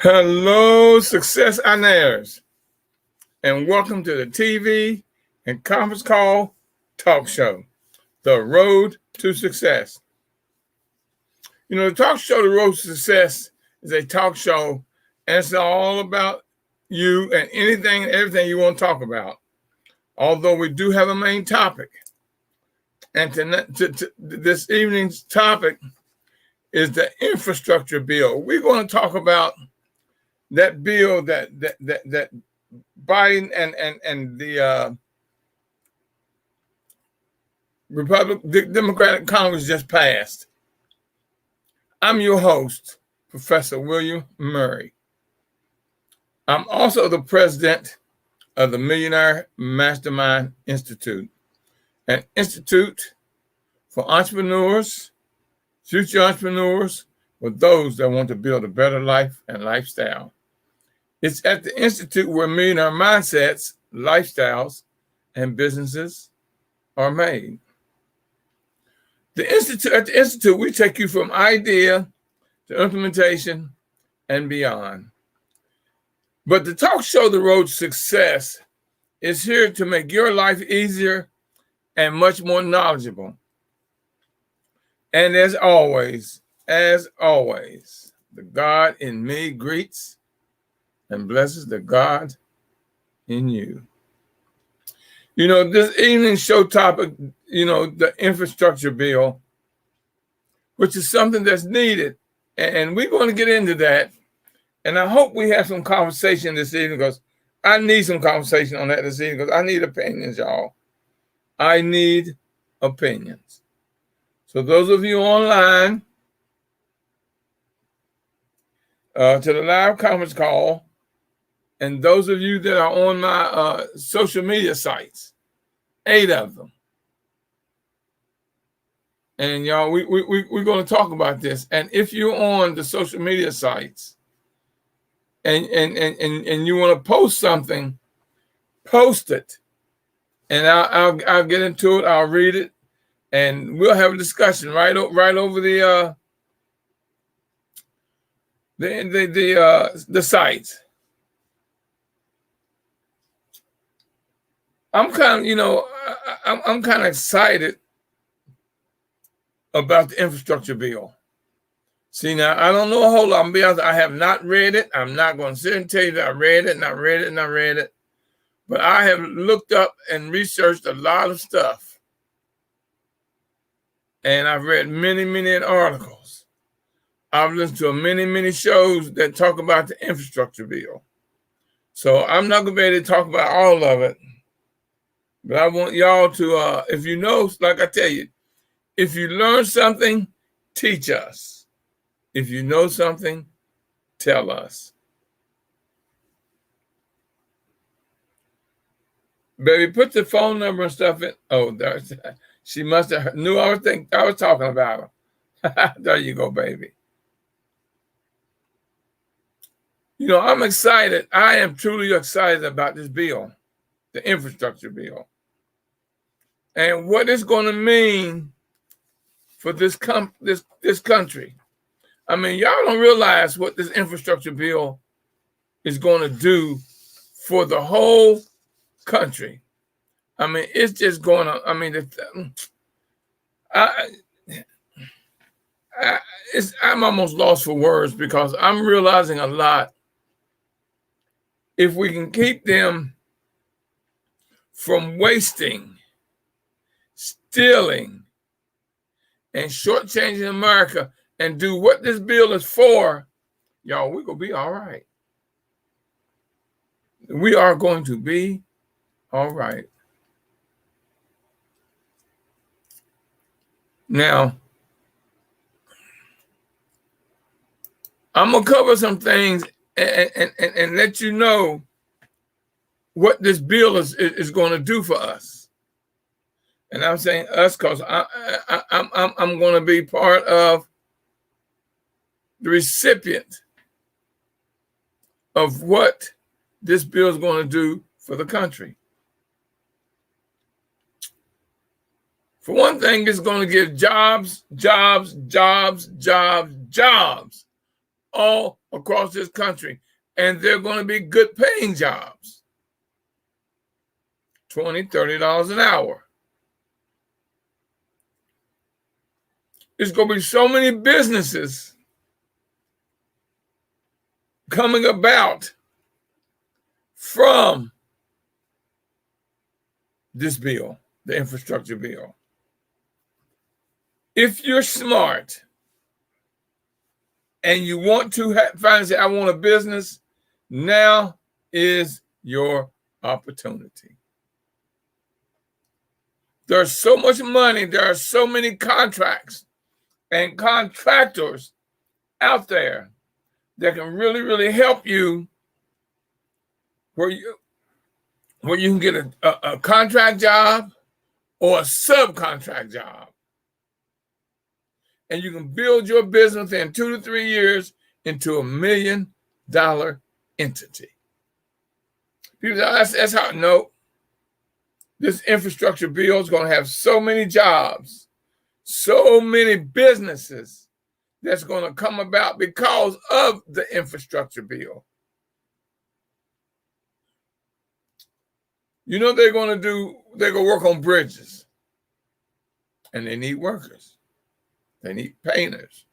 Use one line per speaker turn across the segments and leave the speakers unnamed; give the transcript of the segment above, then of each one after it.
Hello, success honors, and welcome to the TV and conference call talk show, The Road to Success. You know, the talk show, The Road to Success, is a talk show, and it's all about you and anything and everything you want to talk about. Although we do have a main topic, and this evening's topic is the infrastructure bill. We're going to talk about that bill that Biden and the Democratic Congress just passed. I'm your host, Professor William Murray. I'm also the president of the Millionaire Mastermind Institute, an institute for entrepreneurs, future entrepreneurs, for those that want to build a better life and lifestyle. It's at the Institute where millionaire mindsets, lifestyles, and businesses are made. At the Institute, we take you from idea to implementation and beyond. But the talk show, The Road to Success, is here to make your life easier and much more knowledgeable. And as always, the God in me greets and blesses the God in you. You know, this evening's show topic, the infrastructure bill, which is something that's needed. And we're going to get into that. And I hope we have some conversation this evening, because I need some conversation on that this evening, because I need opinions, y'all. I need opinions. So those of you online, to the live conference call, and those of you that are on my social media sites, 8 of them. And y'all, we're going to talk about this. And if you're on the social media sites and you want to post something, post it. And I'll get into it. I'll read it, and we'll have a discussion right over the sites. I'm kind of excited about the infrastructure bill. See, now, I don't know a whole lot. I'm going to be honest, I have not read it. I'm not going to sit and tell you that I read it and I read it and I read it. But I have looked up and researched a lot of stuff. And I've read many, many articles. I've listened to many shows that talk about the infrastructure bill. So I'm not going to be able to talk about all of it. But I want y'all to, if you know, like I tell you, if you learn something, teach us. If you know something, tell us. Baby, put the phone number and stuff in. Oh, she must have knew I was talking about her. There you go, baby. You know, I'm excited. I am truly excited about this bill, the infrastructure bill, and what it's going to mean for this country. I mean, y'all don't realize what this infrastructure bill is going to do for the whole country. I mean, it's just going to, I mean, I'm almost lost for words, because I'm realizing a lot. If we can keep them from wasting, stealing, and shortchanging America, and do what this bill is for, y'all, we're going to be all right. We are going to be all right. Now, I'm going to cover some things and let you know what this bill is going to do for us. And I'm saying us because I'm going to be part of the recipient of what this bill is going to do for the country. For one thing, it's going to give jobs all across this country, and they're going to be good paying jobs. $20, $30 an hour. There's going to be so many businesses coming about from this bill, the infrastructure bill. If you're smart and you want to finally say, I want a business, now is your opportunity. There's so much money. There are so many contracts and contractors out there that can really, really help you where you can get a contract job or a subcontract job. And you can build your business in 2 to 3 years into $1 million entity. People say, that's how, no. This infrastructure bill is going to have so many jobs, so many businesses that's going to come about because of the infrastructure bill. You know they're going to work on bridges. And they need workers. They need painters.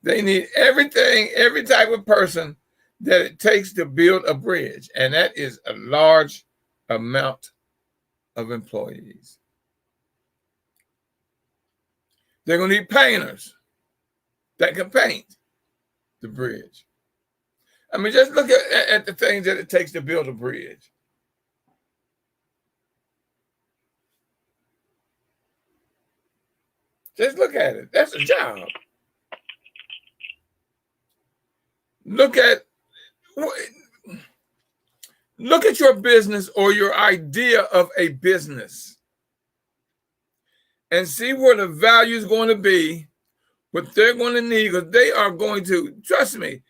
They need everything, every type of person that it takes to build a bridge. And that is a large amount of employees. They're going to need painters that can paint the bridge. I mean, just look at the things that it takes to build a bridge. Just look at it. That's a job. Look at your business or your idea of a business and see where the value is going to be, what they're going to need, because they are going to, trust me,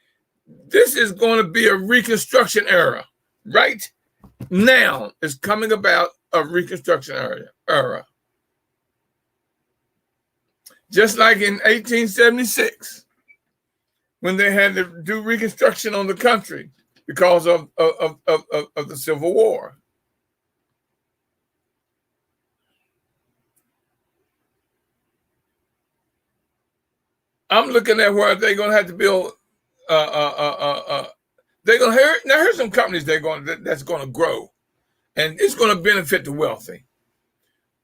this is going to be a reconstruction era. Right now is coming about a reconstruction era. Just like in 1876, when they had to do reconstruction on the country because of the Civil War. I'm looking at where they're going to have to build. They're going to here's some companies that's going to grow, and it's going to benefit the wealthy.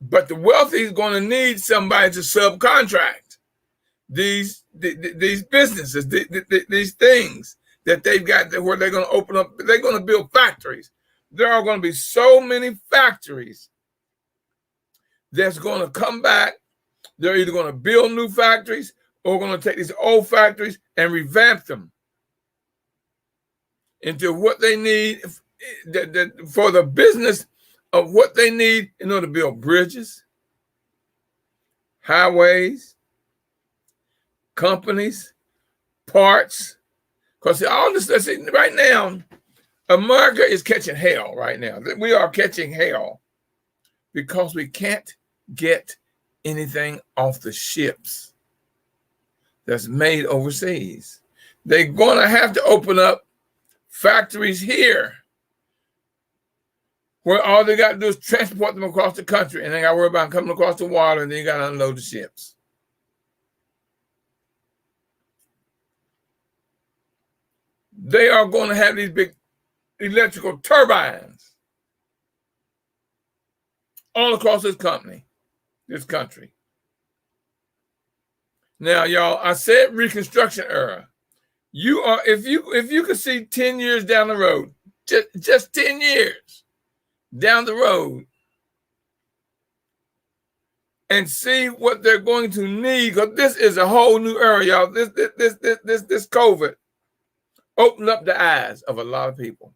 But the wealthy is going to need somebody to subcontract these businesses, these things that they've got where they're going to open up. They're going to build factories. There are going to be so many factories that's going to come back. They're either going to build new factories or going to take these old factories and revamp them into what they need for the business of what they need in order to build bridges, highways, companies, parts. Because all this, right now, America is catching hell right now. We are catching hell because we can't get anything off the ships that's made overseas. They're going to have to open up factories here where all they got to do is transport them across the country, and they got to worry about coming across the water, and then you got to unload the ships. They are going to have these big electrical turbines all across this country. Now, y'all, I said reconstruction era. You are, if you could see 10 years down the road, just 10 years down the road, and see what they're going to need, because this is a whole new era, y'all. This COVID opened up the eyes of a lot of people.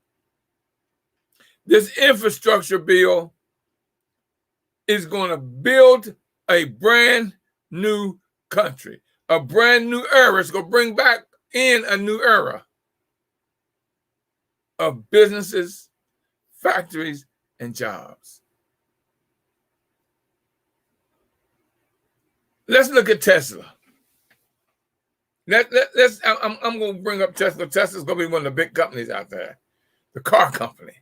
This infrastructure bill is going to build a brand new country, a brand new era. It's going to bring back in a new era of businesses, factories, and jobs. Let's look at Tesla. I'm going to bring up Tesla. Tesla's going to be one of the big companies out there, the car company,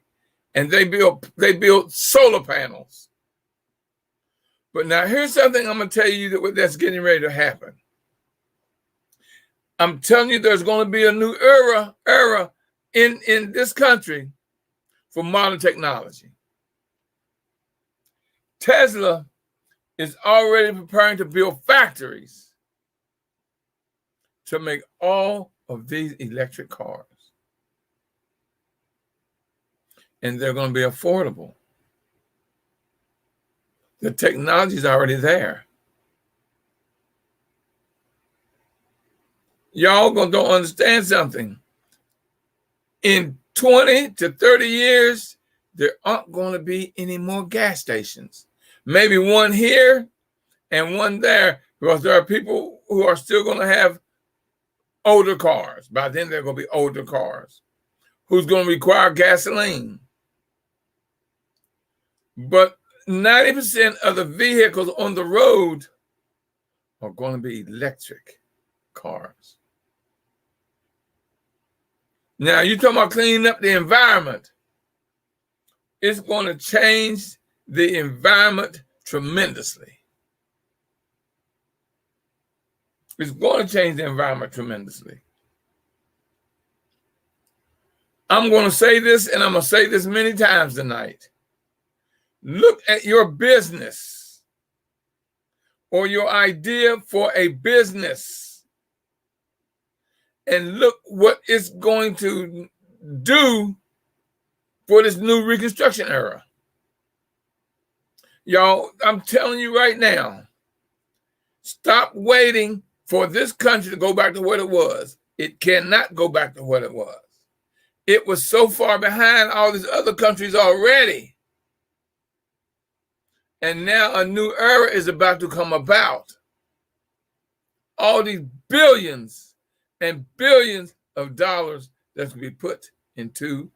and they build solar panels. But now here's something I'm going to tell you that's getting ready to happen. I'm telling you, there's going to be a new era in this country for modern technology. Tesla is already preparing to build factories to make all of these electric cars. And they're going to be affordable. The technology is already there. Y'all don't understand something. In 20 to 30 years, there aren't going to be any more gas stations. Maybe one here and one there, because there are people who are still going to have older cars. By then, they're going to be older cars. Who's going to require gasoline? But 90% of the vehicles on the road are going to be electric cars. Now, you're talking about cleaning up the environment. It's going to change the environment tremendously. It's going to change the environment tremendously. I'm going to say this, and I'm going to say this many times tonight. Look at your business or your idea for a business and look what it's going to do for this new Reconstruction era. Y'all, I'm telling you right now, stop waiting for this country to go back to what it was. It cannot go back to what it was. It was so far behind all these other countries already. And now a new era is about to come about. All these billions and billions of dollars that's going to be put into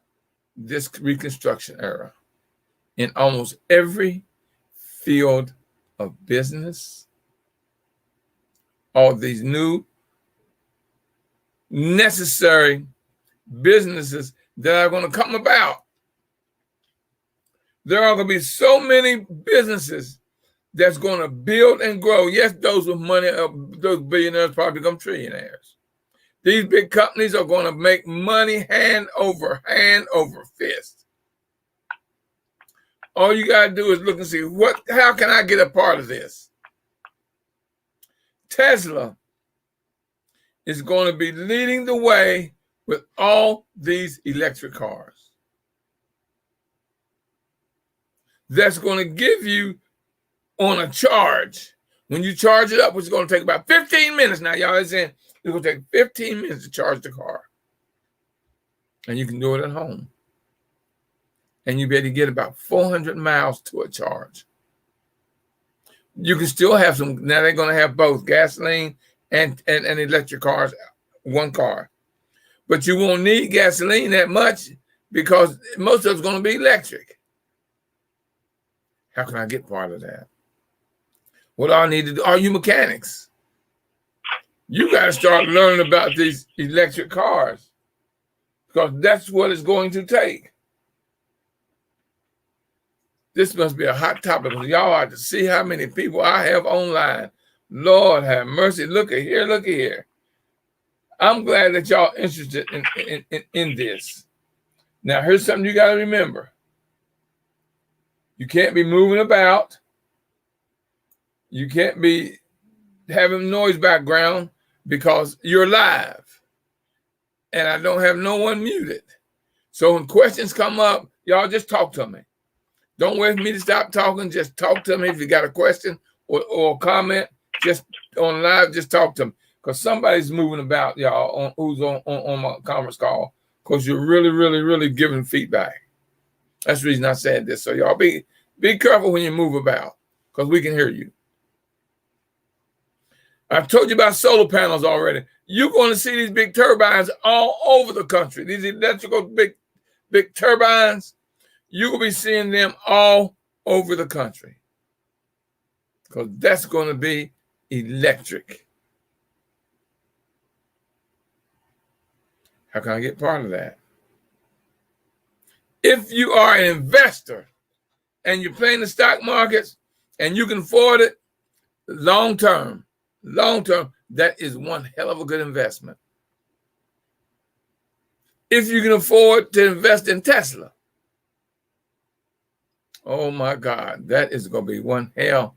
this Reconstruction era in almost every field of business. All these new necessary businesses that are going to come about. There are going to be so many businesses that's going to build and grow. Yes, those with money, those billionaires probably become trillionaires. These big companies are going to make money hand over fist. All you got to do is look and see, how can I get a part of this? Tesla is going to be leading the way with all these electric cars. That's going to give you on a charge. When you charge it up, which is going to take about 15 minutes. Now, y'all are saying it's going to take 15 minutes to charge the car. And you can do it at home. And you better get about 400 miles to a charge. You can still have some. Now they're going to have both gasoline and electric cars, one car. But you won't need gasoline that much because most of it's going to be electric. How can I get part of that? What do I need to do? All you mechanics, you got to start learning about these electric cars because that's what it's going to take. This must be a hot topic because y'all ought to see how many people I have online. Lord have mercy. Look at here. Look at here. I'm glad that y'all interested in this. Now, here's something you got to remember. You can't be moving about. You can't be having noise background because you're live. And I don't have no one muted. So when questions come up, y'all just talk to me. Don't wait for me to stop talking. Just talk to me if you got a question or a comment. Just on live, just talk to me. Because somebody's moving about, y'all, who's on my conference call. Because you're really, really, really giving feedback. That's the reason I said this. So y'all be careful when you move about, because we can hear you. I've told you about solar panels already. You're going to see these big turbines all over the country. These electrical big turbines, you will be seeing them all over the country. Because that's going to be electric. How can I get part of that? If you are an investor and you're playing the stock markets and you can afford it, long term, that is one hell of a good investment. If you can afford to invest in Tesla, oh my God, that is going to be one hell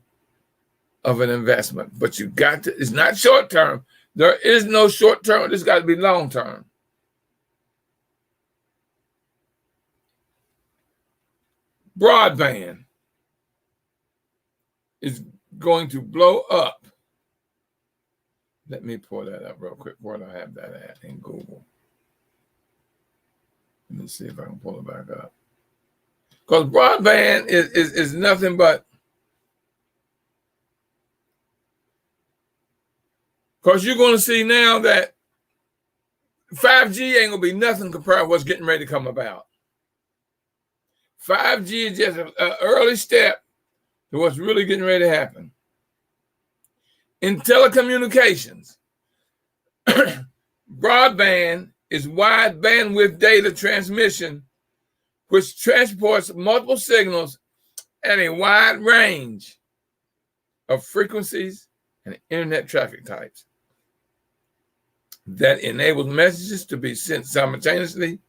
of an investment. But you got to, it's not short term. There is no short term. It's got to be long term. Broadband is going to blow up. Let me pull that up real quick. Where do I have that at in Google? Let me see if I can pull it back up. Because broadband is nothing but, because you're going to see now that 5G ain't going to be nothing compared to what's getting ready to come about. 5G is just an early step to what's really getting ready to happen. In telecommunications, broadband is wide bandwidth data transmission, which transports multiple signals at a wide range of frequencies and internet traffic types that enables messages to be sent simultaneously,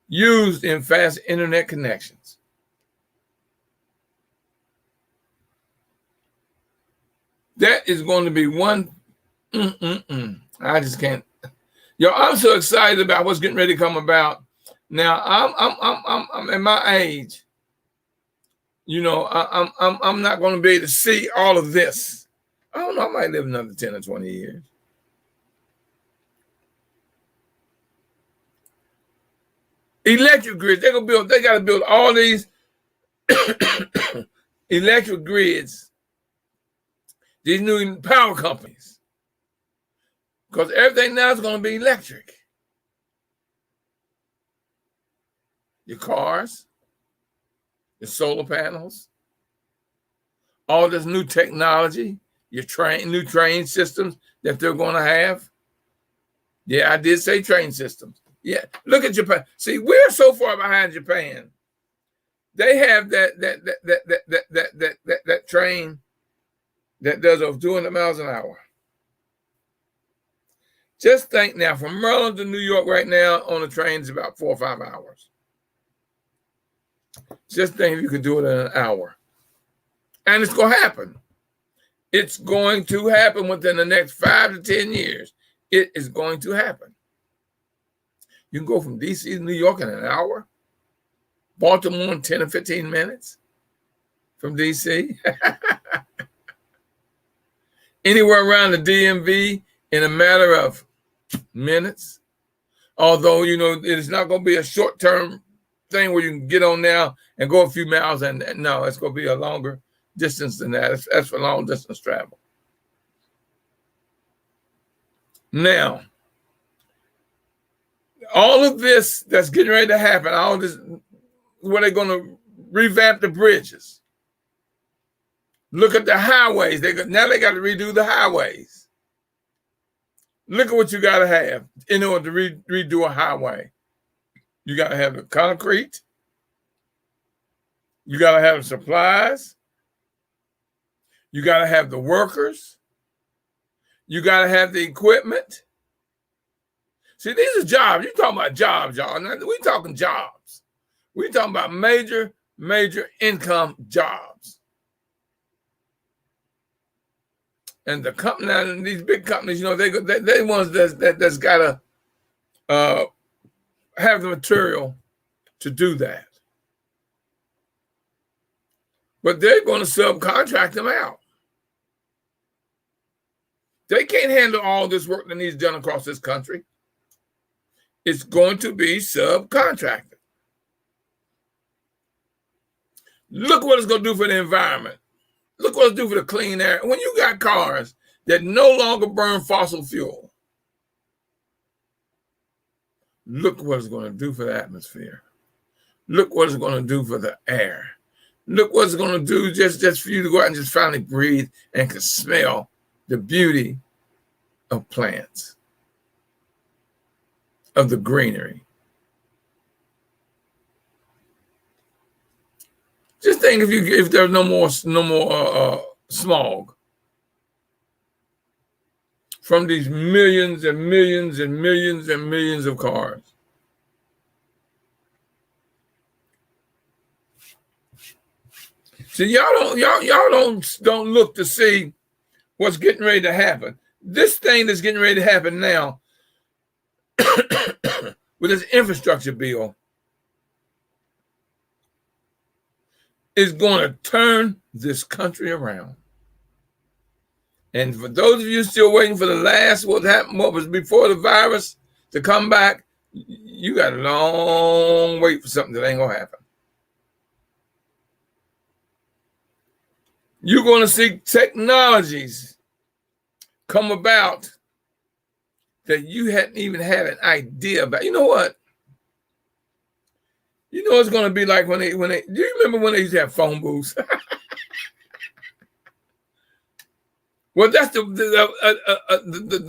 used in fast internet connections. That is going to be one. I just can't. Yo, I'm so excited about what's getting ready to come about. Now, I'm at my age. You know, I'm not going to be able to see all of this. I don't know. I might live another 10 or 20 years. Electric grids. They got to build all these electric grids. These new power companies. Because everything now is going to be electric. Your cars, your solar panels, all this new technology, your new train systems that they're going to have. Yeah, I did say train systems. Yeah, look at Japan. See, we're so far behind Japan. They have that train that does over 200 miles an hour. Just think now, from Maryland to New York right now on the train is about 4 or 5 hours. Just think if you could do it in an hour. And it's going to happen. It's going to happen within the next 5 to 10 years. It is going to happen. You can go from D.C. to New York in an hour. Baltimore in 10 or 15 minutes from D.C. Anywhere around the DMV in a matter of minutes. Although, you know, it's not going to be a short-term thing where you can get on now and go a few miles. And no, it's going to be a longer distance than that. That's for long-distance travel. Now, all of this that's getting ready to happen, all this, where they're going to revamp the bridges. Look at the highways. Now they got to redo the highways. Look at what you got to have in order to redo a highway. You got to have the concrete. You got to have the supplies. You got to have the workers. You got to have the equipment. See, these are jobs. You're talking about jobs, y'all. We're talking jobs. We're talking about major income jobs. And the company, these big companies, you know, they ones that's got to have the material to do that. But they're going to subcontract them out. They can't handle all this work that needs done across this country. It's going to be subcontracted. Look what it's going to do for the environment. Look what it's do for the clean air. When you got cars that no longer burn fossil fuel, look what it's going to do for the atmosphere. Look what it's going to do for the air. Look what it's going to do just for you to go out and just finally breathe and can smell the beauty of plants. of the greenery. Just think if there's no more smog from these millions and millions and millions and millions of cars. See, y'all don't look to see what's getting ready to happen. This thing that's getting ready to happen now with this infrastructure bill is going to turn this country around. And for those of you still waiting for the last what was before the virus to come back, you got a long wait for something that ain't gonna happen. You're gonna see technologies come about that you hadn't even had an idea about. You know what? You know it's gonna be like when they do you remember when they used to have phone booths? Well, that's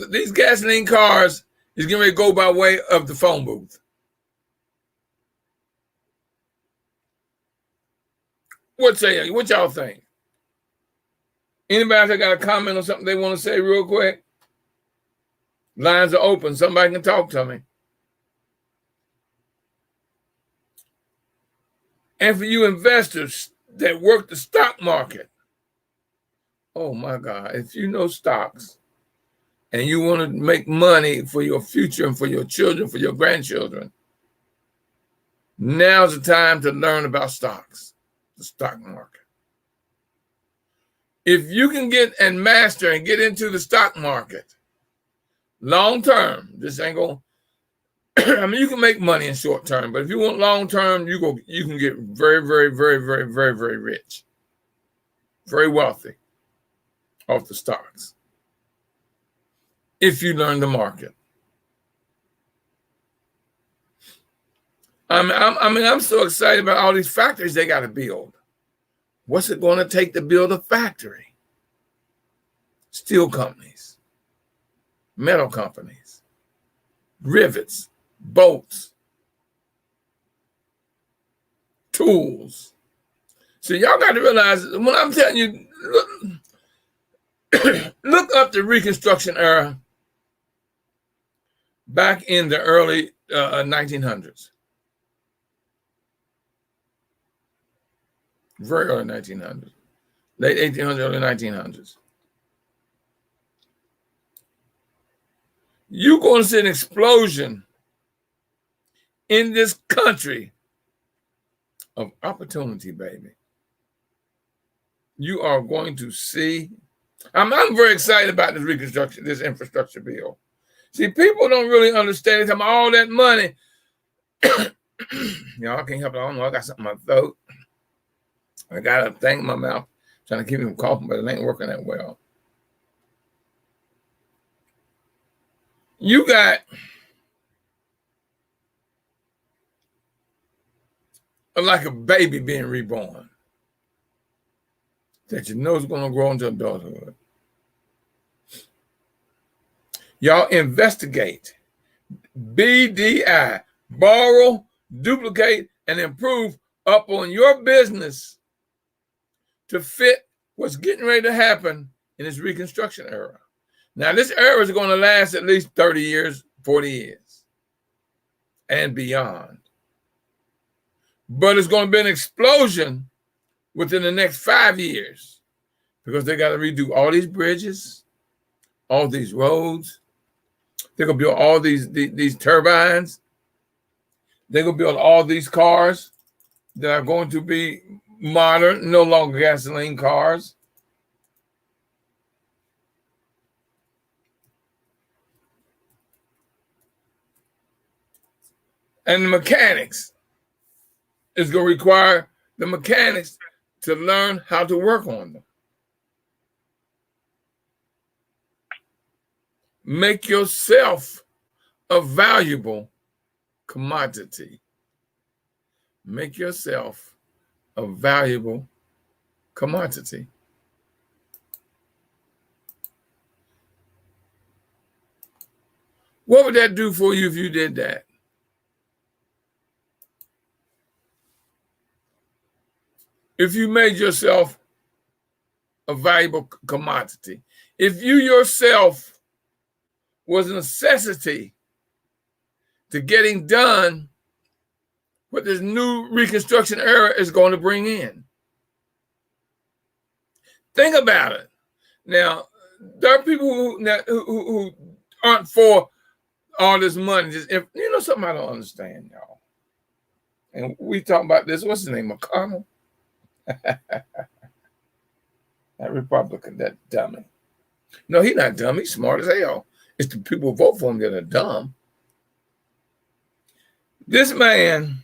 these gasoline cars is getting ready to go by way of the phone booth. What y'all think? Anybody that got a comment or something they want to say real quick? Lines are open. Somebody can talk to me. And for you investors that work the stock market, oh my God, if you know stocks and you want to make money for your future and for your children, for your grandchildren, now's the time to learn about stocks, the stock market. If you can get and master and get into the stock market long term, this ain't going I mean, you can make money in short term, but if you want long term, you can get very, very, very, very, very, very rich, very wealthy off the stocks if you learn the market. I'm so excited about all these factories they got to build. What's it going to take to build a factory? Steel companies, metal companies, rivets, bolts, tools. So y'all got to realize when I'm telling you, look up the Reconstruction era back in the early 1900s. Very early 1900s. Late 1800s, early 1900s. You're going to see an explosion in this country of opportunity, baby. You are going to see. I'm very excited about this reconstruction, this infrastructure bill. See, people don't really understand it. All that money. Y'all can't help it. I don't know. I got something in my throat. I got a thing in my mouth trying to keep him coughing, but it ain't working that well. You got like a baby being reborn that you know is going to grow into adulthood. Y'all investigate BDI, borrow, duplicate, and improve up on your business to fit what's getting ready to happen in this reconstruction era. Now, this era is going to last at least 30 years, 40 years, and beyond. But it's going to be an explosion within the next 5 years because they got to redo all these bridges, all these roads. They're going to build all these turbines. They're going to build all these cars that are going to be modern, no longer gasoline cars. And the mechanics is going to require the mechanics to learn how to work on them. Make yourself a valuable commodity. Make yourself a valuable commodity. What would that do for you if you did that? If you made yourself a valuable commodity, if you yourself was a necessity to getting done what this new Reconstruction era is going to bring in. Think about it. Now, there are people who aren't for all this money. Just, you know something I don't understand, y'all. And we talk about this. What's his name? McConnell? That Republican, that dummy. No, he's not dumb. He's smart as hell. It's the people who vote for him that are dumb. This man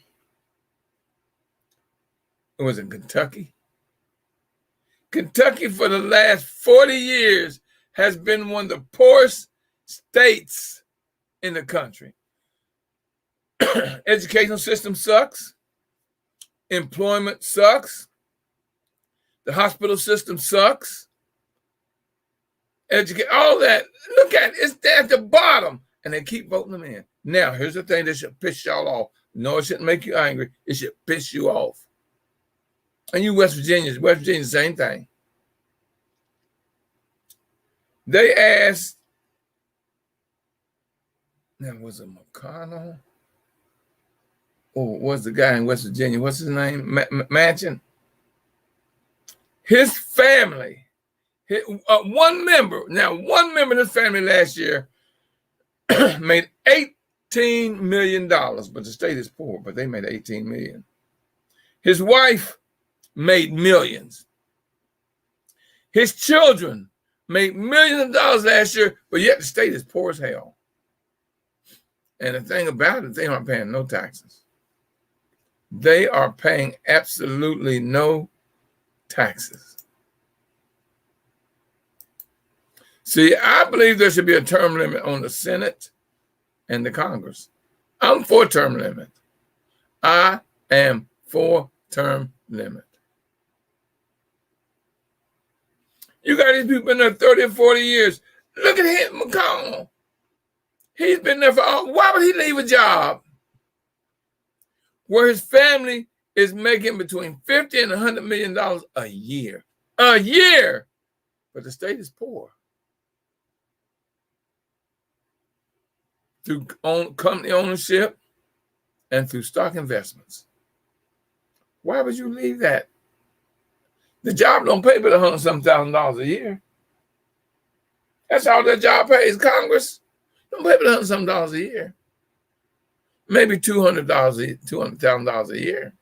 was in Kentucky. Kentucky for the last 40 years has been one of the poorest states in the country. Educational system sucks. Employment sucks. The hospital system sucks. All that. Look at it. It's there at the bottom. And they keep voting them in. Now, here's the thing that should piss y'all off. No, it shouldn't make you angry. It should piss you off. And you West Virginians, same thing. They asked, now was it McConnell? Or was the guy in West Virginia, what's his name? Manchin? His family, one member in his family last year made $18 million, but the state is poor, but they made $18 million. His wife made millions. His children made millions of dollars last year, but yet the state is poor as hell. And the thing about it, they aren't paying no taxes. They are paying absolutely no taxes. See, I believe there should be a term limit on the Senate and the Congress. I'm for term limit. I am for term limit. You got these people in there 30 or 40 years. Look at him, McConnell. He's been there for why would he leave a job where his family is making between $50 and $100 million a year? A year! But the state is poor. Through company ownership and through stock investments. Why would you leave that? The job don't pay but $100,000 a year. That's all that job pays. Congress don't pay but $100,000 a year. Maybe $200,000 a year.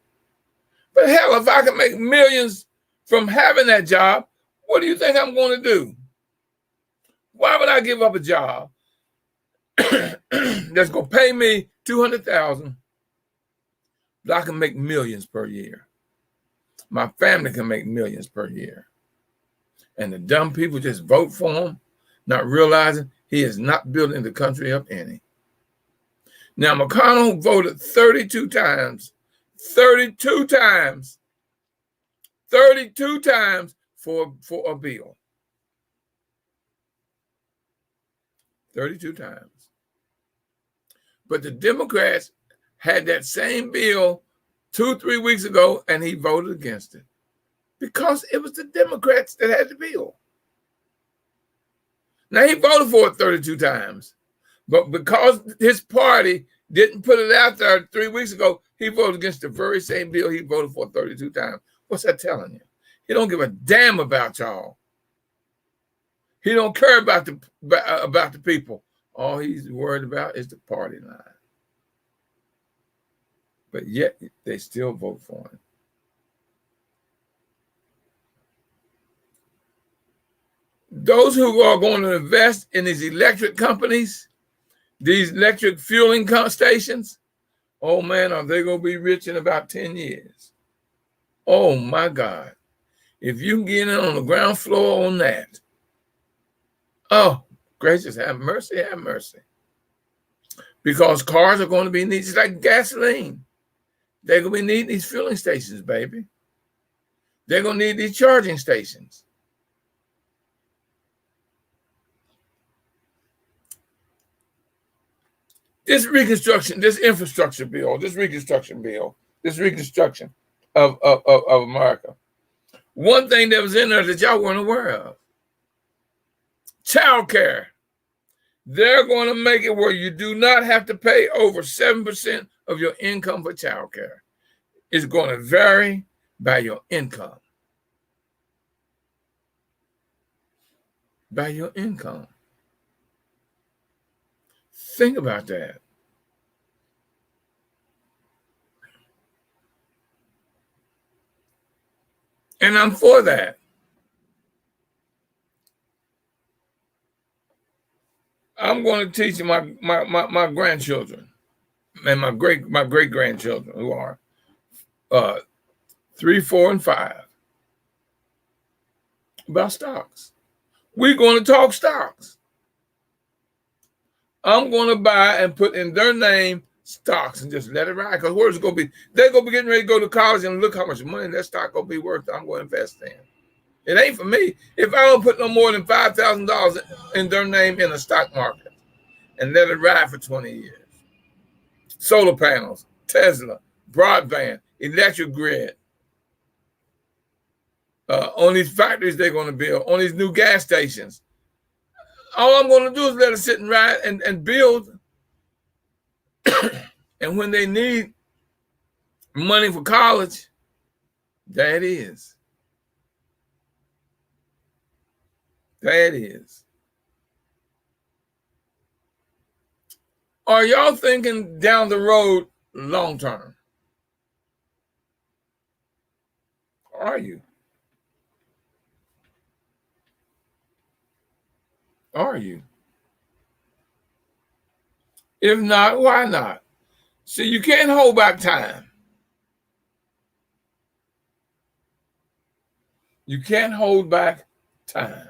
But hell, if I can make millions from having that job, what do you think I'm going to do? Why would I give up a job that's going to pay me $200,000 but I can make millions per year? My family can make millions per year. And the dumb people just vote for him, not realizing he is not building the country up any. Now, McConnell voted 32 times for a bill. 32 times. But the Democrats had that same bill 2-3 weeks ago, and he voted against it because it was the Democrats that had the bill. Now, he voted for it 32 times, but because his party didn't put it out there 3 weeks ago, he voted against the very same bill he voted for 32 times. What's that telling you? He don't give a damn about y'all. He don't care about the people. All he's worried about is the party line. But yet they still vote for him. Those who are going to invest in these electric companies, these electric fueling stations, oh man, are they going to be rich in about 10 years? Oh my God. If you can get in on the ground floor on that, oh, gracious, have mercy, have mercy. Because cars are going to be needed, just like gasoline. They're going to be needing these fueling stations, baby. They're going to need these charging stations. this reconstruction, this infrastructure bill, this reconstruction of America. One thing that was in there that y'all weren't aware of, child care. They're going to make it where you do not have to pay over 7% of your income for child care. It's going to vary by your income. By your income. Think about that. And I'm for that. I'm going to teach my grandchildren and my great grandchildren who are 3, 4, and 5 about stocks. We're going to talk stocks. I'm going to buy and put in their name stocks and just let it ride. Because where's it going to be? They're going to be getting ready to go to college and look how much money that stock going to be worth. I'm going to invest in. It ain't for me. If I don't put no more than $5,000 in their name in the stock market and let it ride for 20 years. Solar panels, Tesla, broadband, electric grid. On these factories they're going to build, on these new gas stations. All I'm going to do is let it sit and ride and build. And when they need money for college, there it is. There it is. Are y'all thinking down the road long term? Are you? Are you? If not, why not? See, you can't hold back time. You can't hold back time.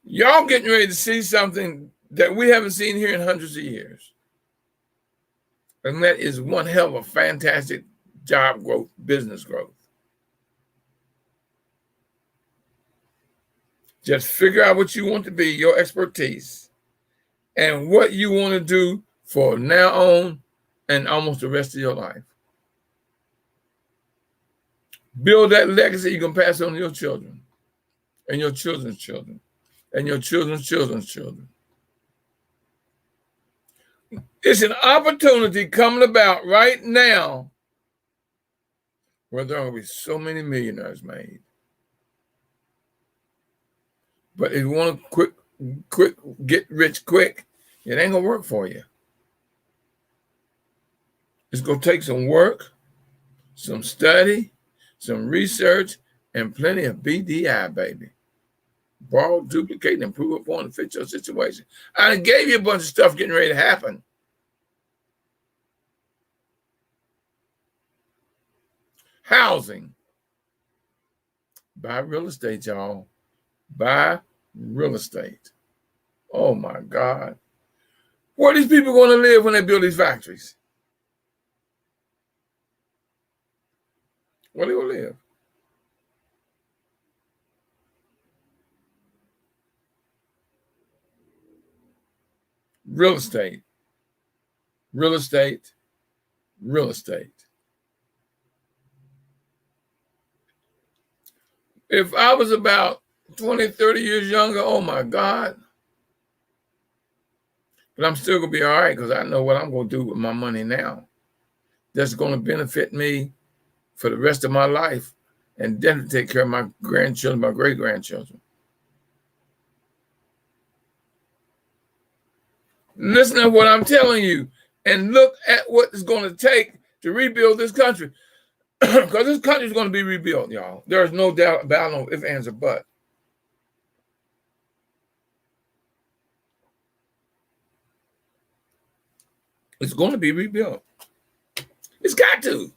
Y'all getting ready to see something that we haven't seen here in hundreds of years. And that is one hell of a fantastic job growth, business growth. Just figure out what you want to be, your expertise, and what you want to do for now on and almost the rest of your life. Build that legacy you can pass on to your children and your children's children and your children's children's children. It's an opportunity coming about right now where there will be so many millionaires made. But if you want to quick, get rich quick, it ain't gonna work for you. It's gonna take some work, some study, some research, and plenty of BDI, baby. Borrow, duplicate, and improve upon to fit your situation. I gave you a bunch of stuff getting ready to happen. Housing. Buy real estate, y'all. Buy real estate. Oh my God. Where are these people going to live when they build these factories? Where are they going to live? Real estate. Real estate. Real estate. If I was about 20, 30 years younger, oh my God. But I'm still going to be all right because I know what I'm going to do with my money now. That's going to benefit me for the rest of my life and then take care of my grandchildren, my great-grandchildren. Listen to what I'm telling you and look at what it's going to take to rebuild this country. Because this country is going to be rebuilt, y'all. There's no doubt about no ifs, ands, or buts. It's going to be rebuilt. It's got to.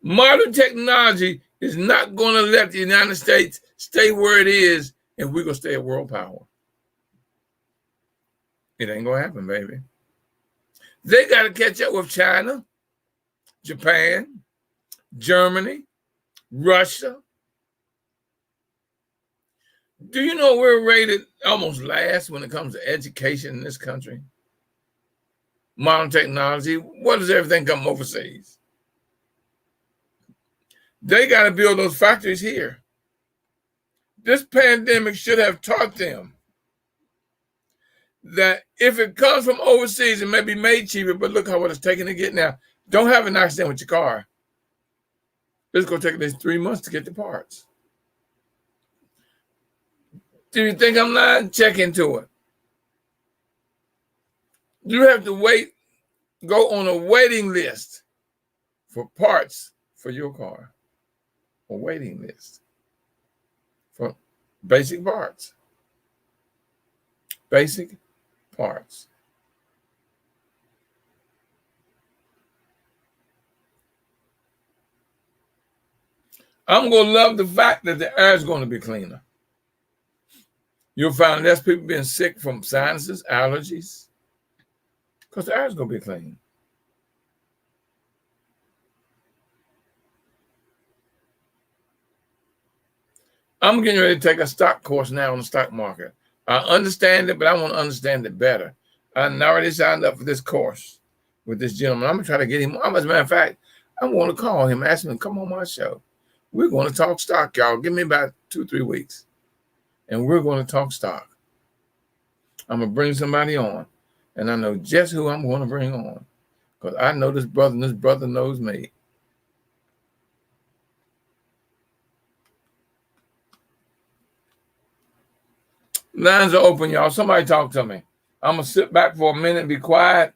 Modern technology is not going to let the United States stay where it is and we're going to stay a world power. It ain't going to happen, baby. They got to catch up with China, Japan, Germany, Russia. Do you know we're rated almost last when it comes to education in this country? Modern technology. What does everything come overseas? They got to build those factories here. This pandemic should have taught them that if it comes from overseas, it may be made cheaper, but look how what it's taking to get now. Don't have an accident with your car. It's going to take at least 3 months to get the parts. Do you think I'm lying? Check into it. You have to wait, go on a waiting list for parts for your car. A waiting list for basic parts. Basic parts. I'm going to love the fact that the air is going to be cleaner. You'll find less people being sick from sinuses, allergies, because the air is going to be clean. I'm getting ready to take a stock course now on the stock market. I understand it, but I want to understand it better. I already signed up for this course with this gentleman. I'm going to try to get him. As a matter of fact, I'm going to call him, ask him to come on my show. We're going to talk stock, y'all. Give me about 2-3 weeks, and we're going to talk stock. I'm going to bring somebody on, and I know just who I'm going to bring on because I know this brother, and this brother knows me. Lines are open, y'all. Somebody talk to me. I'm going to sit back for a minute and be quiet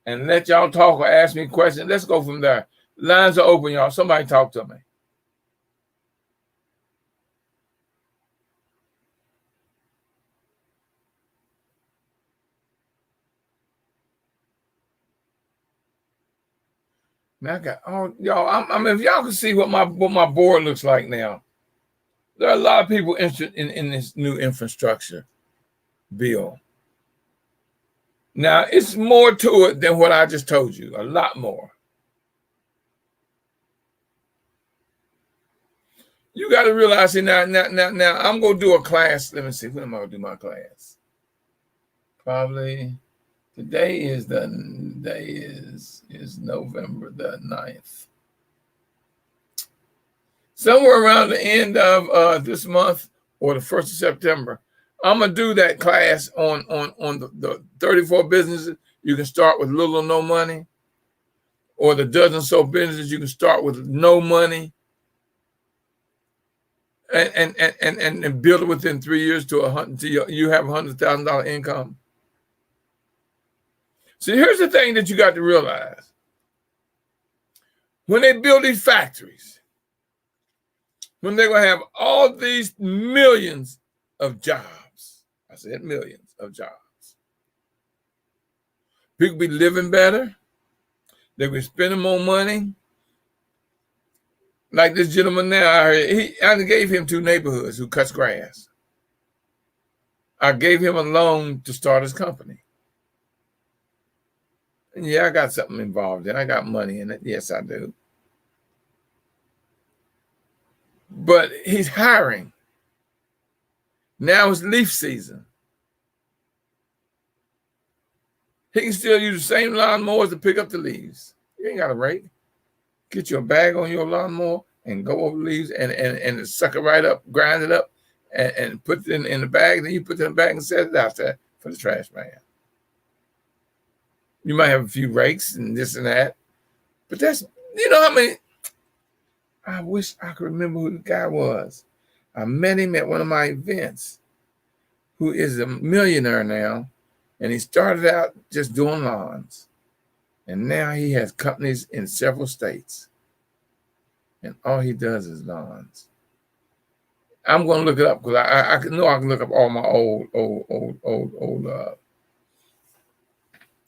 and let y'all talk or ask me questions. Let's go from there. Lines are open, y'all. Somebody talk to me. Now I got y'all. I mean, if y'all can see what my board looks like now, there are a lot of people interested in this new infrastructure bill. Now it's more to it than what I just told you. A lot more. You got to realize it now. Now I'm gonna do a class. Let me see. When am I gonna do my class? Probably today is November the 9th. Somewhere around the end of this month or the 1st of September, I'm gonna do that class on the 34 businesses you can start with little or no money, or the dozen so businesses you can start with no money, and build it within 3 years to you have $100,000 income. See, here's the thing that you got to realize: when they build these factories, when they're gonna have all these millions of jobs, I said millions of jobs. People be living better. They be spending more money. Like this gentleman now, I gave him 2 neighborhoods who cuts grass. I gave him a loan to start his company. And yeah, I got something involved in. I got money in it. Yes, I do. But he's hiring. Now it's leaf season. He can still use the same lawnmowers to pick up the leaves. You ain't got a rake. Get your bag on your lawnmower and go over the leaves and suck it right up, grind it up, and put it in the bag. Then you put it in the bag and set it out there for the trash man. You might have a few rakes and this and that. But that's, you know how many, I wish I could remember who the guy was. I met him at one of my events, who is a millionaire now. And he started out just doing lawns. And now he has companies in several states. And all he does is lawns. I'm going to look it up because I know I can look up all my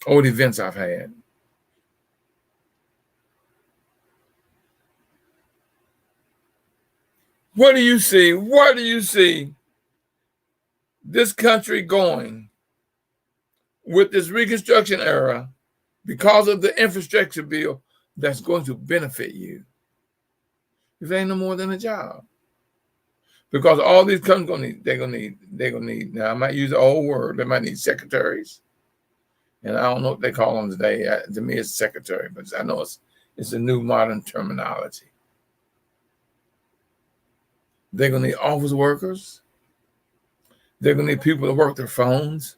old events I've had. What do you see? Where do you see this country going with this Reconstruction era because of the infrastructure bill that's going to benefit you? If it ain't no more than a job. Because all these companies they're gonna need. Now I might use the old word. They might need secretaries, and I don't know what they call them today. To me, it's secretary, but I know it's a new modern terminology. They're gonna need office workers. They're gonna need people to work their phones.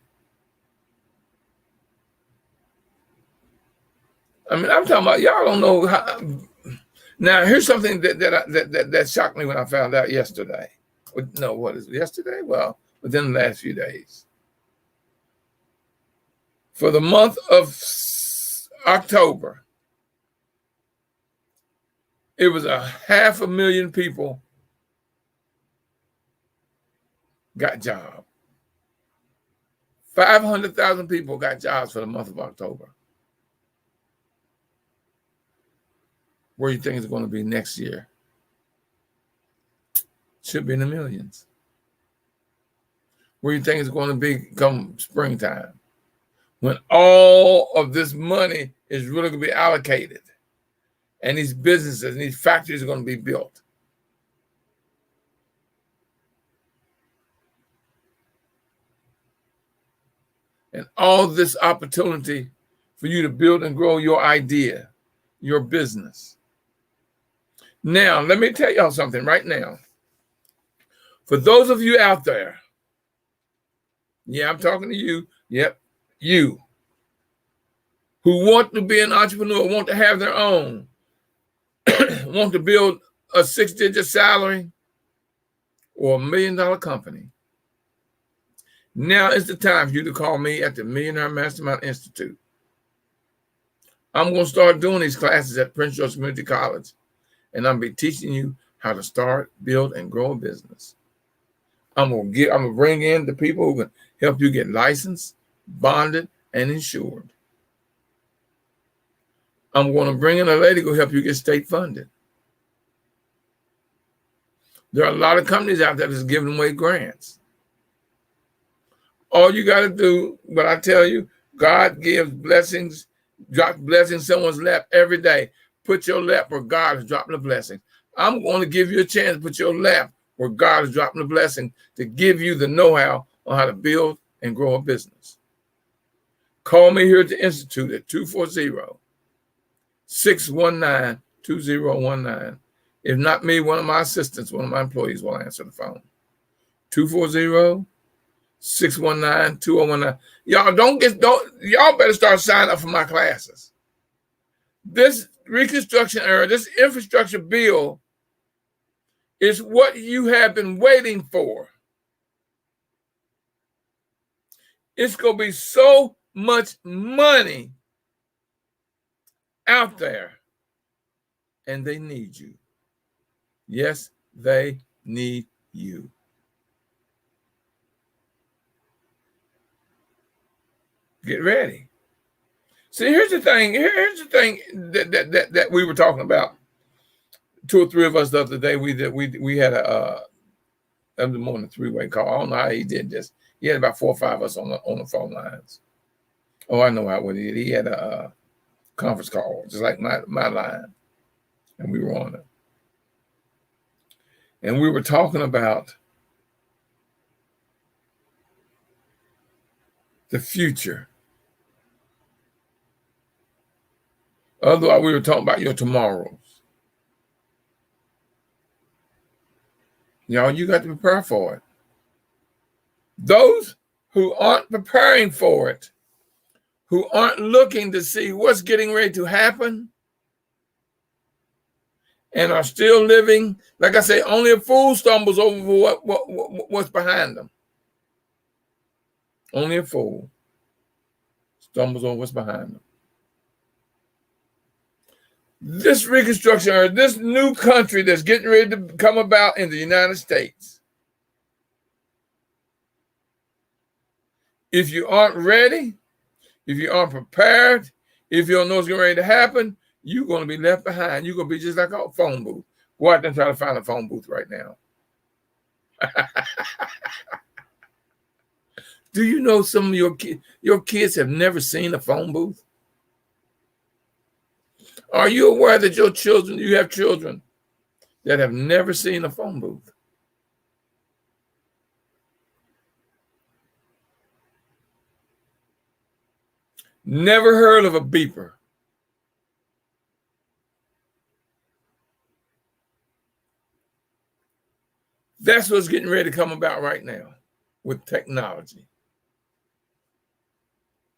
I mean, I'm talking about y'all don't know how. Now, here's something that shocked me when I found out yesterday. No, what is it, yesterday? Well, within the last few days. For the month of October, it was 500,000 people got jobs. 500,000 people got jobs for the month of October. Where do you think it's going to be next year? Should be in the millions. Where do you think it's going to be come springtime? When all of this money is really going to be allocated and these businesses and these factories are going to be built. And all this opportunity for you to build and grow your idea, your business. Now, let me tell y'all something right now. For those of you out there, yeah, I'm talking to you. Yep, you who want to be an entrepreneur, want to have their own, want to build a 6-digit salary or $1 million company. Now is the time for you to call me at the Millionaire Mastermind Institute. I'm going to start doing these classes at Prince George Community College, and I'm going to be teaching you how to start, build, and grow a business. I'm going to bring in the people who can help you get licensed, bonded, and insured. I'm going to bring in a lady who will help you get state funded. There are a lot of companies out there that's giving away grants. All you got to do, what I tell you, God gives blessings, drops blessings in someone's lap every day. Put your lap where God is dropping the blessing. I'm going to give you a chance to put your lap where God is dropping the blessing to give you the know-how on how to build and grow a business. Call me here at the Institute at 240-619-2019. If not me, one of my assistants, one of my employees will answer the phone. 240-619-2019. Y'all better start signing up for my classes. This reconstruction era, this infrastructure bill is what you have been waiting for. It's going to be so much money out there, and they need you. Yes, they need you. Get ready. See, here's the thing. Here's the thing that we were talking about. 2 or 3 of us the other day. We had that was more than a 3-way call. I don't know how he did this. He had about 4 or 5 of us on the phone lines. Oh, I know what he did. He had a conference call, just like my line, and we were on it. And we were talking about the future. Otherwise, we were talking about your tomorrows. Y'all, you got to prepare for it. Those who aren't preparing for it, who aren't looking to see what's getting ready to happen, and are still living, like I say, only a fool stumbles over what's behind them. Only a fool stumbles over what's behind them. This reconstruction, or this new country that's getting ready to come about in the United States, if you aren't ready, if you aren't prepared, if you don't know what's getting ready to happen, you're going to be left behind. You're going to be just like a phone booth. Go out there and try to find a phone booth right now. Do you know some of your kids have never seen a phone booth? Are you aware that you have children that have never seen a phone booth? Never heard of a beeper. That's what's getting ready to come about right now with technology.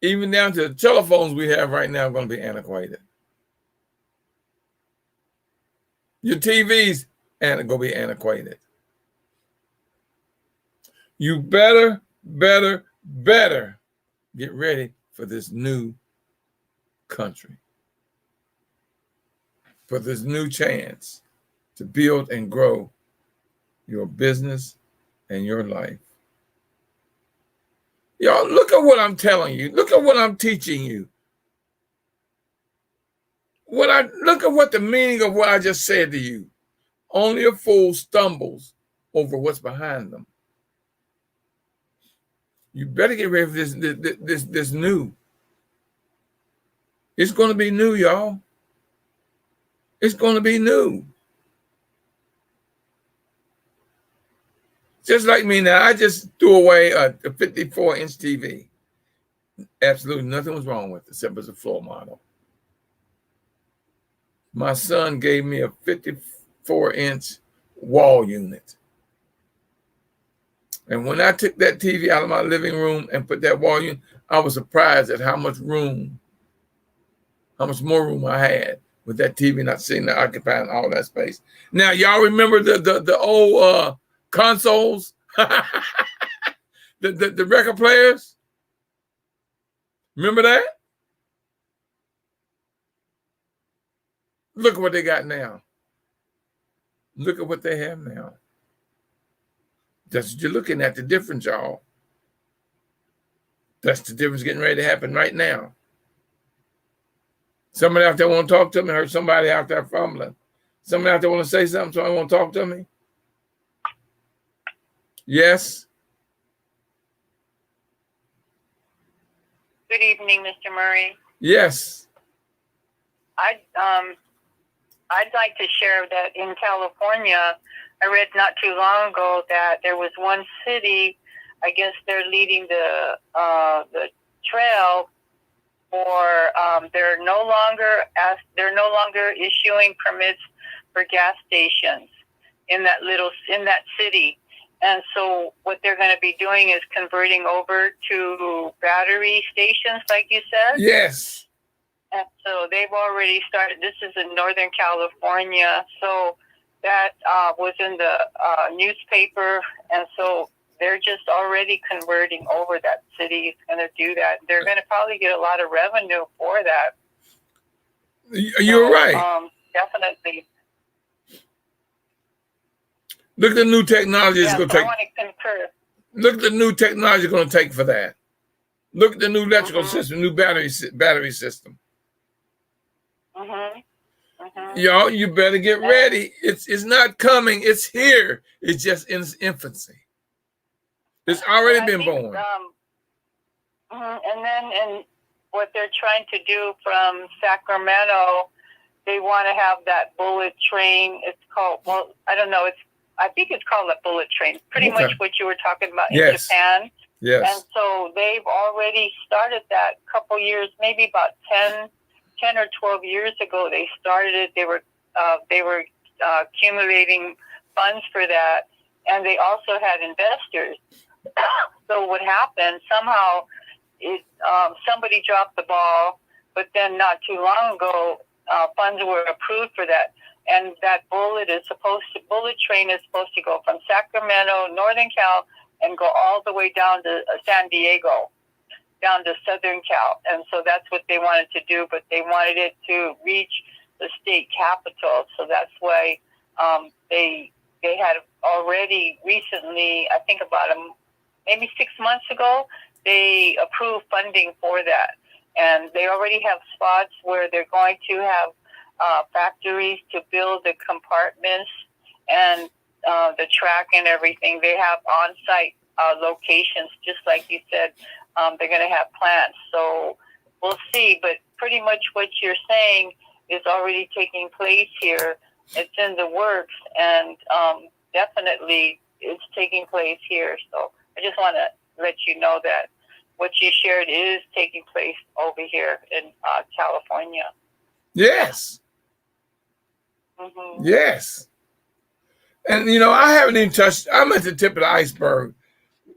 Even down to the telephones we have right now are going to be antiquated. Your TVs going to be antiquated. You better get ready for this new country, for this new chance to build and grow your business and your life. Y'all, look at what I'm telling you. Look at what I'm teaching you. Look at what the meaning of what I just said to you. Only a fool stumbles over what's behind them. You better get ready for this new. It's going to be new, y'all. It's going to be new. Just like me now, I just threw away a 54-inch TV. Absolutely nothing was wrong with it, except it was a floor model. My son gave me a 54-inch wall unit. And when I took that TV out of my living room and put that wall unit, I was surprised at how much more room I had with that TV not sitting there occupying all that space. Now, y'all remember the old consoles? the record players? Remember that? Look at what they got now. Look at what they have now. That's what you're looking at, the difference, y'all. That's the difference getting ready to happen right now. Somebody out there want to talk to me. I heard somebody out there fumbling. Somebody out there want to say something, somebody want to talk to me? Yes?
Good evening, Mr. Murray.
Yes.
I'd like to share that in California, I read not too long ago that there was one city, I guess they're leading the trail for they're no longer issuing permits for gas stations in that city. And so what they're going to be doing is converting over to battery stations, like you said.
Yes.
And so they've already started. This is in Northern California. So that was in the newspaper. And so they're just already converting over. That city is going to do that. They're going to probably get a lot of revenue for that.
You're right.
Definitely.
Look at the new technology it's going to take.
I want to concur.
Look at the new technology it's going to take for that. Look at the new electrical system, new battery system. Y'all, you better get ready. It's not coming. It's here. It's just in its infancy. It's already been born.
And what they're trying to do from Sacramento, they want to have that bullet train. It's called, well, I don't know. I think it's called a bullet train. Pretty much what you were talking about in Japan.
Yes.
And so they've already started that a couple years, maybe about 10 or 12 years ago. They started it. They were accumulating funds for that, and they also had investors. So what happened? Somehow, somebody dropped the ball, but then not too long ago, funds were approved for that. And that bullet train is supposed to go from Sacramento, Northern Cal, and go all the way down to San Diego, down to Southern Cal. And so that's what they wanted to do, but they wanted it to reach the state capital. So that's why they had already recently, I think about maybe 6 months ago, they approved funding for that. And they already have spots where they're going to have factories to build the compartments and the track and everything. They have on-site locations, just like you said. They're going to have plants. So we'll see. But pretty much what you're saying is already taking place here. It's in the works, and definitely it's taking place here. So I just want to let you know that what you shared is taking place over here in California.
Yes.
Mm-hmm.
Yes. And, you know, I haven't even touched, I'm at the tip of the iceberg.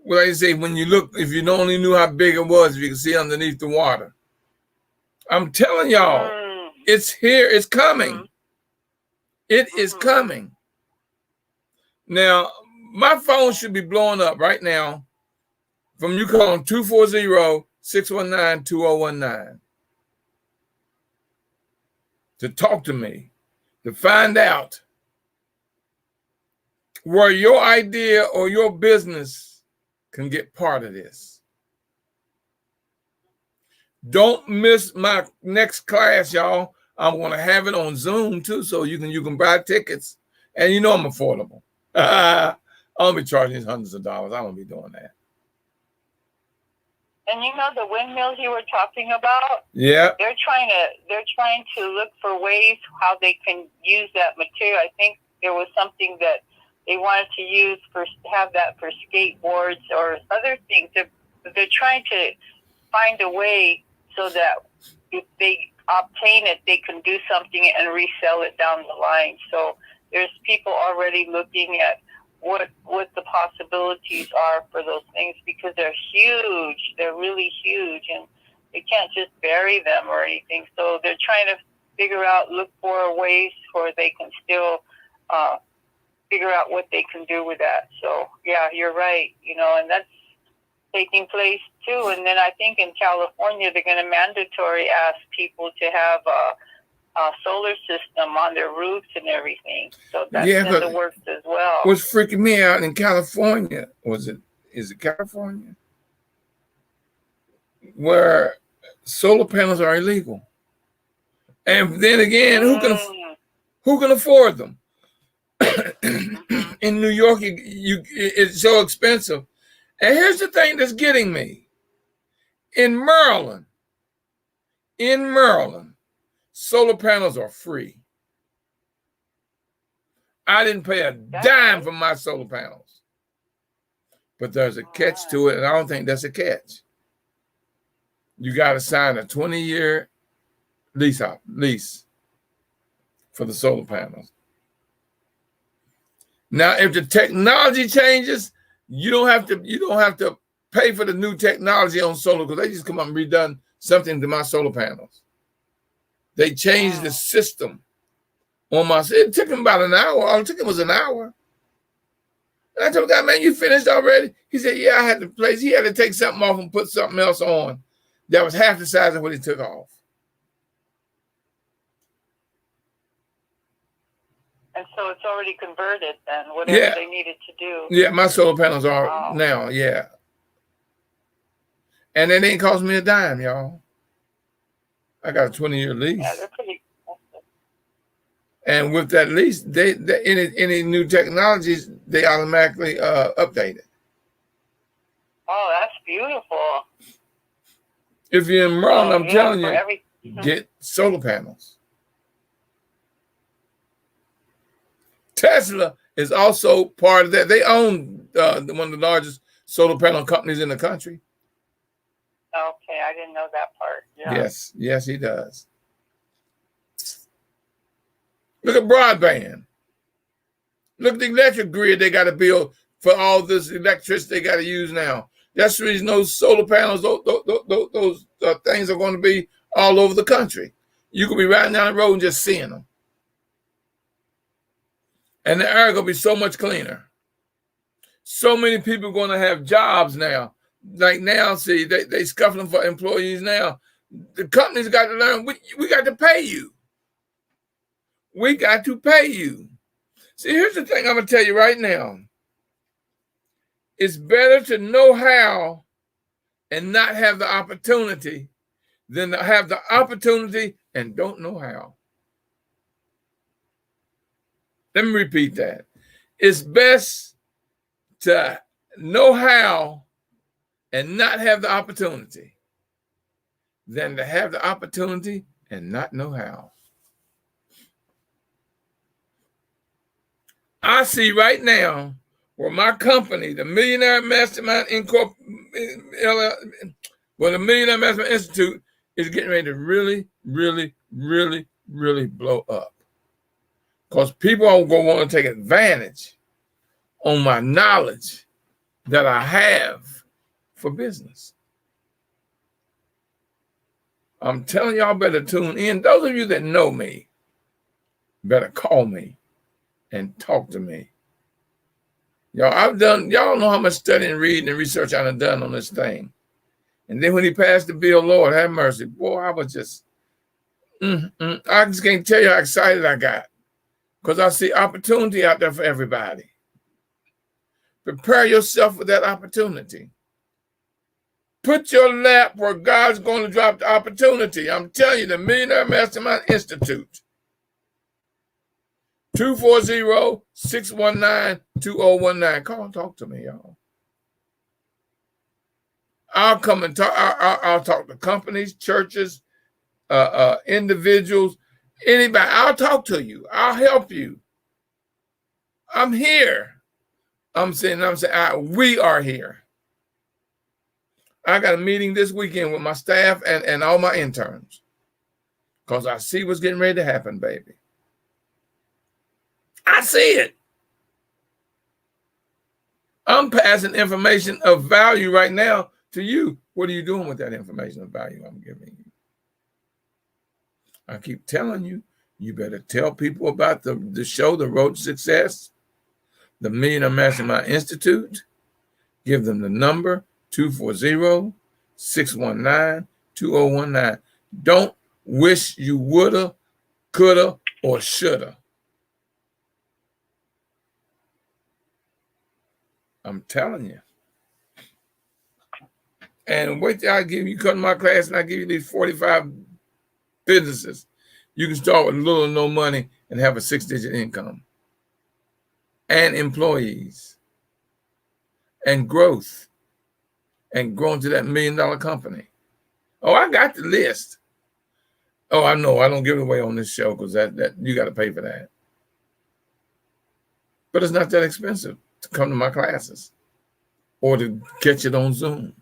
Well, I say, when you look, if you only knew how big it was, if you could see underneath the water. I'm telling y'all, it's here, it's coming. It is coming. Now, my phone should be blowing up right now from you calling 240-619-2019 to talk to me, to find out where your idea or your business can get part of this. Don't miss my next class, y'all. I'm going to have it on Zoom too, so you can buy tickets, and you know I'm affordable. I don't be charging these hundreds of dollars. I won't be doing that.
And you know the windmills you were talking about?
Yeah.
They're trying to look for ways how they can use that material. I think there was something that they wanted to use have that for skateboards or other things. They're trying to find a way so that if they obtain it, they can do something and resell it down the line. So there's people already looking at what the possibilities are for those things, because they're huge. They're really huge, and they can't just bury them or anything. So they're trying to look for ways where they can still figure out what they can do with that. So yeah, you're right. You know, and that's taking place too. And then I think in California, they're going to mandatory ask people to have a solar system on their roofs and everything. So that's in the works as well.
What's freaking me out in California, is it California? Where solar panels are illegal. And then again, who can afford them? In New York, it's so expensive. And here's the thing that's getting me. In Maryland, solar panels are free. I didn't pay a dime for my solar panels. But there's a catch to it, and I don't think that's a catch. You got to sign a 20-year lease for the solar panels. Now, if the technology changes, you don't have to pay for the new technology on solar, because they just come up and redone something to my solar panels. They changed the system on my. It took him about an hour. All it took him was an hour. And I told the guy, man, you finished already? He said, yeah, I had to place. He had to take something off and put something else on that was half the size of what he took off.
And so it's already converted then, whatever they needed to do.
Yeah, my solar panels are now, yeah. And it ain't cost me a dime, y'all. I got a 20-year lease.
Yeah, they're pretty expensive.
And with that lease, they any new technologies, they automatically update it.
Oh, that's beautiful.
If you're in Maryland, I'm telling you, get solar panels. Tesla is also part of that. They own one of the largest solar panel companies in the country.
Okay, I didn't know that part. Yeah.
Yes, he does. Look at broadband. Look at the electric grid they got to build for all this electricity they got to use now. That's the reason those solar panels, those things are going to be all over the country. You could be riding down the road and just seeing them. And the air going to be so much cleaner. So many people are going to have jobs now. Like now, see, they scuffling for employees now. The companies got to learn, we got to pay you. We got to pay you. See, here's the thing I'm going to tell you right now. It's better to know how and not have the opportunity than to have the opportunity and don't know how. Let me repeat that. It's best to know how and not have the opportunity than to have the opportunity and not know how. I see right now where my company, the Millionaire Mastermind Well, the Millionaire Mastermind Institute is getting ready to really, really, really, really blow up. Because people are going to want to take advantage on my knowledge that I have for business. I'm telling y'all, better tune in. Those of you that know me, better call me and talk to me. Y'all don't know how much studying, reading, and research I've done on this thing. And then when he passed the bill, Lord have mercy, boy, I was just, I just can't tell you how excited I got. Because I see opportunity out there for everybody. Prepare yourself for that opportunity. Put your lap where God's going to drop the opportunity. I'm telling you, the Millionaire Mastermind Institute. 240-619-2019. Call and talk to me, y'all. I'll come and talk. I'll talk to companies, churches, individuals, anybody. I'll talk to you. I'll help you. I'm here. I'm saying, we are here. I got a meeting this weekend with my staff and all my interns because I see what's getting ready to happen, baby. I see it. I'm passing information of value right now to you. What are you doing with that information of value I'm giving you? I keep telling you, you better tell people about the show, The Road to Success, the Millionaire Mastermind Institute. Give them the number 240-619-2019. Don't wish you woulda, coulda, or shoulda. I'm telling you. And wait till you come to my class and I give you these 45 businesses. You can start with little or no money and have a 6-digit income. And employees. And growth. And grow into that $1 million company. Oh, I got the list. Oh, I know. I don't give it away on this show because that you got to pay for that. But it's not that expensive to come to my classes or to catch it on Zoom.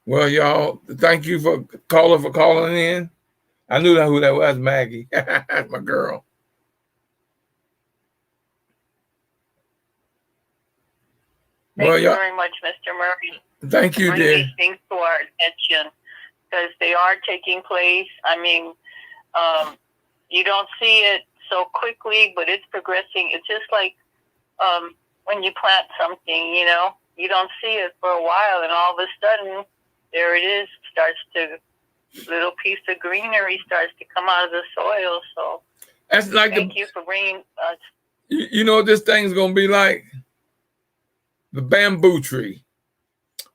Well, y'all, thank you for calling in. I knew who that was, Maggie. That's my girl.
Thank you very much, Mr. Murray.
Thank you, dear.
Bring these things to our attention because they are taking place. I mean, you don't see it so quickly, but it's progressing. It's just like when you plant something, you don't see it for a while, and all of a sudden, there it is. Little piece of greenery starts to come out of the soil. So
that's like
thank you for bringing us.
You know what this thing's going to be like? The bamboo tree.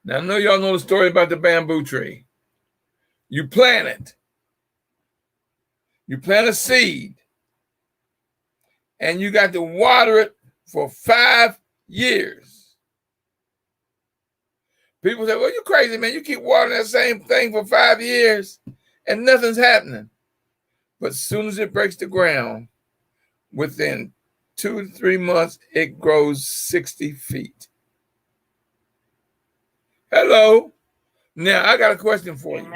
Now, I know y'all know the story about the bamboo tree. You plant it. You plant a seed. And you got to water it for 5 years. People say, well, you're crazy, man. You keep watering that same thing for 5 years and nothing's happening. But as soon as it breaks the ground, within 2 to 3 months, it grows 60 feet. Hello. Now, I got a question for you.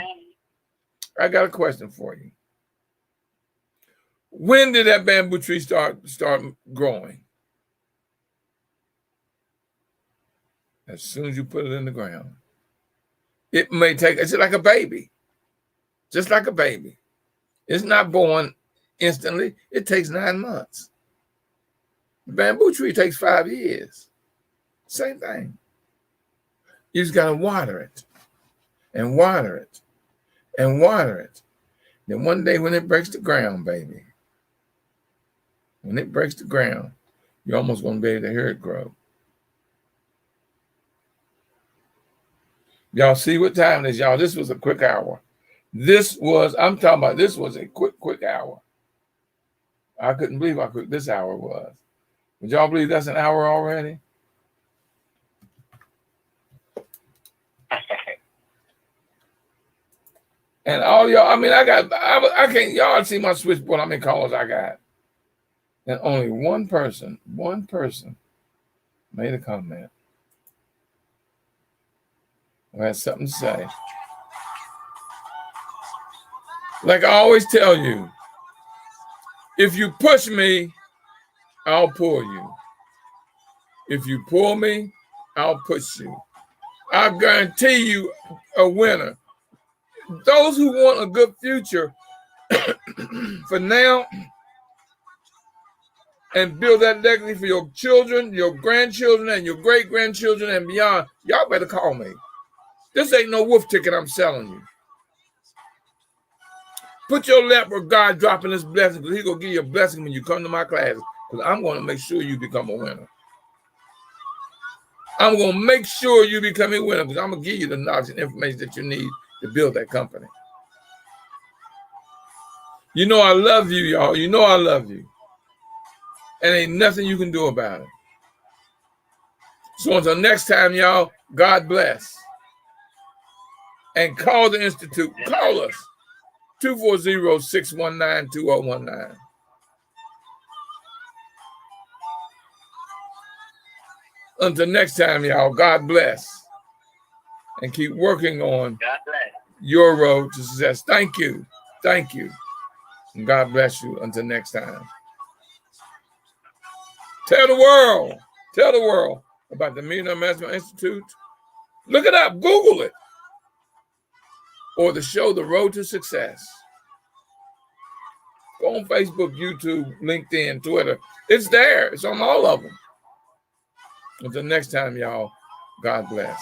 When did that bamboo tree start growing? As soon as you put it in the ground. It may take, it's like a baby. Just like a baby. It's not born instantly. It takes 9 months. The bamboo tree takes 5 years. Same thing. You just got to water it and water it and water it. Then one day when it breaks the ground, baby, when it breaks the ground, you're almost going to be able to hear it grow. Y'all see what time it is, y'all. This was a quick hour. This was a quick hour. I couldn't believe how quick this hour was. Would y'all believe that's an hour already? And all y'all, I can't, y'all see my switchboard, how many calls I got. And only one person made a comment or had something to say. Like I always tell you, if you push me, I'll pull you. If you pull me, I'll push you. I guarantee you a winner. Those who want a good future for now and build that legacy for your children, your grandchildren, and your great-grandchildren and beyond, y'all better call me. This ain't no wolf ticket I'm selling you. Put your lap where God dropping this blessing, because He's going to give you a blessing when you come to my classes, because I'm going to make sure you become a winner. I'm going to make sure you become a winner, because I'm going to give you the knowledge and information that you need to build that company. You know I love you, y'all. You know I love you. And ain't nothing you can do about it. So until next time, y'all, God bless. And call the Institute. Call us. 240-619-2019. Until next time, y'all, God bless. And keep working on your road to success. Thank you. Thank you. And God bless you until next time. Tell the world about the Millionaire Management Institute. Look it up, Google it. Or the show, The Road to Success. Go on Facebook, YouTube, LinkedIn, Twitter. It's there. It's on all of them. Until next time, y'all, God bless.